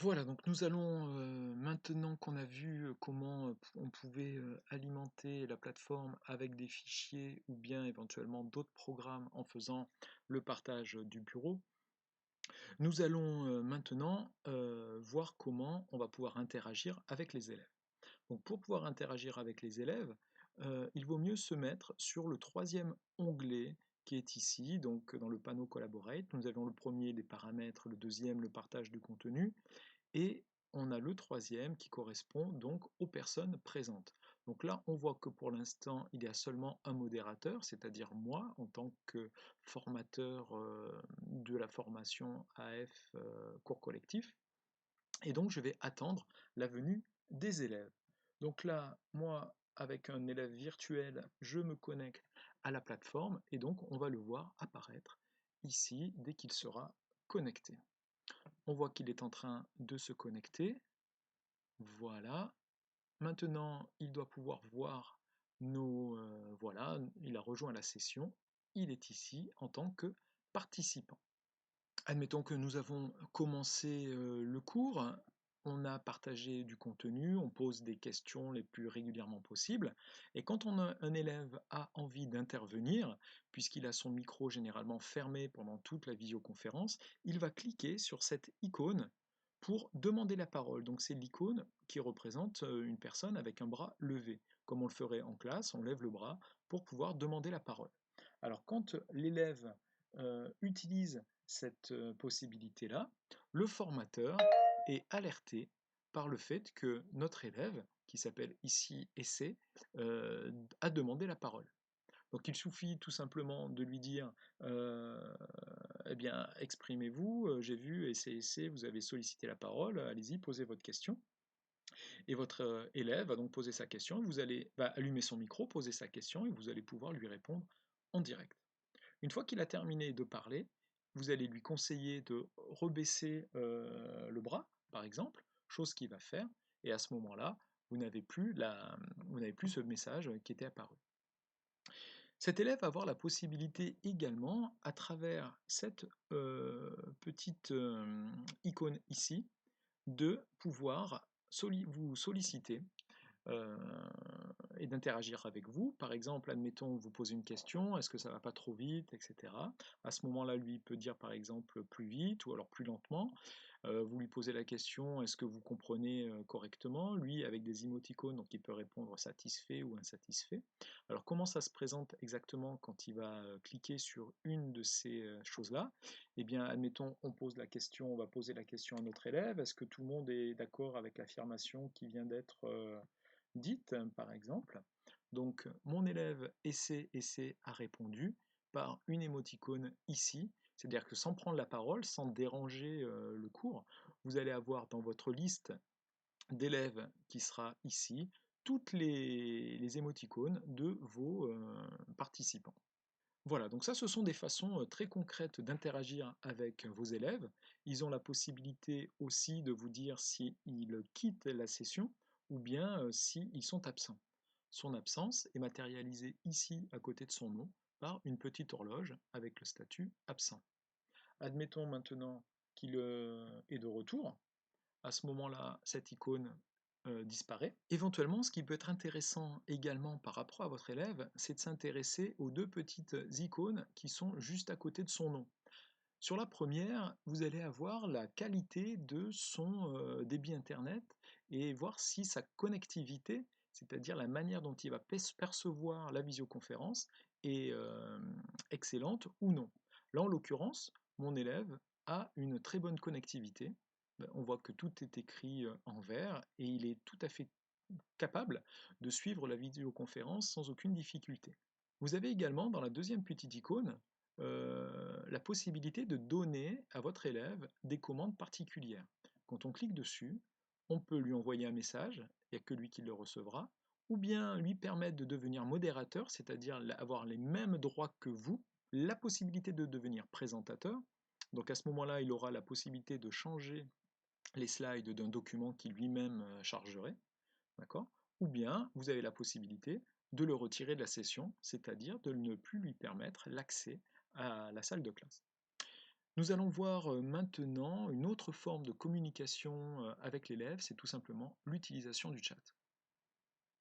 Voilà, donc nous allons, maintenant qu'on a vu, comment, on pouvait, alimenter la plateforme avec des fichiers ou bien éventuellement d'autres programmes en faisant le partage, du bureau, nous allons, maintenant, voir comment on va pouvoir interagir avec les élèves. Donc pour pouvoir interagir avec les élèves, il vaut mieux se mettre sur le troisième onglet qui est ici, donc dans le panneau Collaborate. Nous avons le premier des paramètres, le deuxième le partage du contenu et on a le troisième qui correspond donc aux personnes présentes. Donc là, on voit que pour l'instant, il y a seulement un modérateur, c'est-à-dire moi en tant que formateur de la formation AF cours collectif. Et donc, je vais attendre la venue des élèves. Donc là, moi, avec un élève virtuel, je me connecte à la plateforme et donc on va le voir apparaître ici dès qu'il sera connecté. On voit qu'il est en train de se connecter. Voilà. Maintenant, il doit pouvoir voir nos... voilà, il a rejoint la session. Il est ici en tant que participant. Admettons que nous avons commencé le cours, on a partagé du contenu, on pose des questions les plus régulièrement possibles, et quand un élève a envie d'intervenir, puisqu'il a son micro généralement fermé pendant toute la visioconférence, il va cliquer sur cette icône pour demander la parole. Donc c'est l'icône qui représente une personne avec un bras levé. Comme on le ferait en classe, on lève le bras pour pouvoir demander la parole. Alors quand l'élève utilise cette possibilité-là, le formateur est alerté par le fait que notre élève, qui s'appelle ici Essai, a demandé la parole. Donc il suffit tout simplement de lui dire eh bien, exprimez-vous, j'ai vu, Essai, vous avez sollicité la parole, allez-y, posez votre question. Et votre élève va donc poser sa question, va allumer son micro, poser sa question, et vous allez pouvoir lui répondre en direct. Une fois qu'il a terminé de parler, vous allez lui conseiller de rebaisser le bras, par exemple, chose qu'il va faire, et à ce moment-là, vous n'avez plus ce message qui était apparu. Cet élève va avoir la possibilité également, à travers cette petite icône ici, de pouvoir vous solliciter euh, et d'interagir avec vous. Par exemple, admettons, vous posez une question, est-ce que ça va pas trop vite, etc. À ce moment-là, lui peut dire par exemple plus vite ou alors plus lentement. Vous lui posez la question, est-ce que vous comprenez correctement? Lui, avec des émoticônes, donc il peut répondre satisfait ou insatisfait. Alors comment ça se présente exactement quand il va cliquer sur une de ces choses-là? Eh bien, admettons, on va poser la question à notre élève, est-ce que tout le monde est d'accord avec l'affirmation qui vient d'être dite, par exemple? Donc, mon élève essaie a répondu par une émoticône ici, c'est-à-dire que sans prendre la parole, sans déranger le cours, vous allez avoir dans votre liste d'élèves qui sera ici toutes les émoticônes de vos participants. Voilà, donc ça ce sont des façons très concrètes d'interagir avec vos élèves. Ils ont la possibilité aussi de vous dire s'ils quittent la session ou bien s'ils sont absents. Son absence est matérialisée ici à côté de son nom par une petite horloge avec le statut absent. Admettons maintenant qu'il est de retour. À ce moment-là, cette icône disparaît. Éventuellement, ce qui peut être intéressant également par rapport à votre élève, c'est de s'intéresser aux deux petites icônes qui sont juste à côté de son nom. Sur la première, vous allez avoir la qualité de son débit Internet et voir si sa connectivité, c'est-à-dire la manière dont il va percevoir la visioconférence, est excellente ou non. Là, en l'occurrence, mon élève a une très bonne connectivité. On voit que tout est écrit en vert et il est tout à fait capable de suivre la vidéoconférence sans aucune difficulté. Vous avez également dans la deuxième petite icône la possibilité de donner à votre élève des commandes particulières. Quand on clique dessus, on peut lui envoyer un message, il n'y a que lui qui le recevra, ou bien lui permettre de devenir modérateur, c'est-à-dire avoir les mêmes droits que vous, la possibilité de devenir présentateur. Donc à ce moment-là, il aura la possibilité de changer les slides d'un document qui lui-même chargerait. D'accord? Ou bien vous avez la possibilité de le retirer de la session, c'est-à-dire de ne plus lui permettre l'accès à la salle de classe. Nous allons voir maintenant une autre forme de communication avec l'élève, c'est tout simplement l'utilisation du chat.